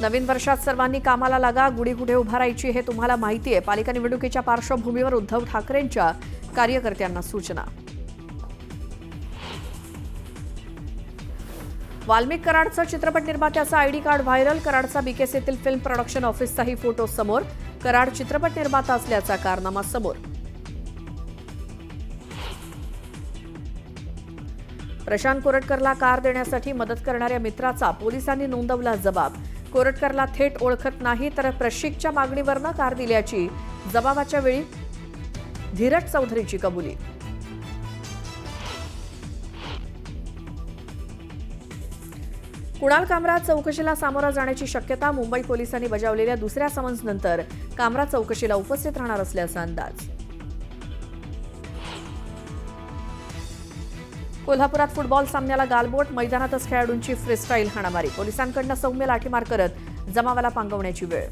नवीन वर्षात सर्वांनी कामाला लागा, गुढी कुठे उभारायची हे तुम्हाला माहिती आहे. पालिका निवडणुकीच्या पार्श्वभूमीवर उद्धव ठाकरेंच्या कार्यकर्त्यांना सूचना. वाल्मिक कराडचं चित्रपट निर्मात्याचा आयडी कार्ड व्हायरल. कराडचा बीकेसीतील फिल्म प्रोडक्शन ऑफिसचाही फोटो समोर. कराड चित्रपट निर्माता असल्याचा कारनामा समोर. प्रशांत कोरटकरला कार देण्यासाठी मदत करणाऱ्या मित्राचा पोलिसांनी नोंदवला जबाब. कोरटकरला थेट ओळखत नाही तर प्रशिकच्या मागणीवरनं कार दिल्याची जबाबाच्या वेळी धीरज चौधरीची कबुली. कुणाल कामरा चौकशीला सामोरा जाण्याची शक्यता. मुंबई पोलिसांनी बजावलेल्या दुसऱ्या समन्सनंतर कामरा चौकशीला उपस्थित राहणार असल्याचा अंदाज. कोल्हापुरात फुटबॉल सामन्याला गालबोट. मैदानातच खेळाडूंची फ्रीस्टाईल हाणामारी. पोलिसांकडून सौम्य लाठीमार करत जमावाला पांगवण्याची वेळ.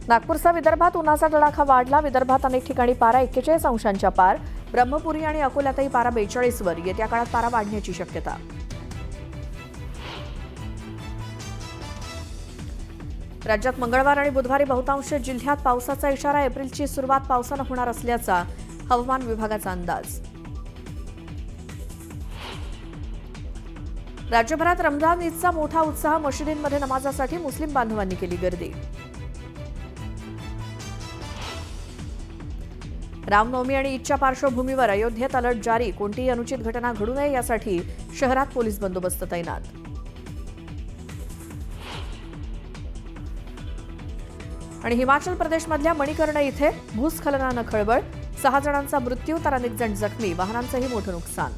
नागपूरचा विदर्भात उन्हाचा तडाखा वाढला. विदर्भात अनेक ठिकाणी पारा 41 अंशांच्या पार. ब्रह्मपुरी आणि अकोल्यातही पारा 42 वर. येत्या काळात पारा वाढण्याची शक्यता. राज्यात मंगळवार आणि बुधवारी बहुतांश जिल्ह्यात पावसाचा इशारा. एप्रिलची सुरुवात पावसानं होणार असल्याचा हवामान विभागाचा अंदाज. राज्यभरात रमजान ईदचा मोठा उत्साह. मशिदींमध्ये नमाजासाठी मुस्लिम बांधवांनी केली गर्दी. रामनवमी आणि ईदच्या पार्श्वभूमीवर अयोध्येत अलर्ट जारी. कोणतीही अनुचित घटना घडू नये यासाठी शहरात पोलीस बंदोबस्त तैनात. आणि हिमाचल प्रदेशमधल्या मणिकर्ण इथे भूस्खलनानं खळबळ. 6 जणांचा मृत्यू तर अनेक जण जखमी. वाहनांचंही मोठं नुकसान.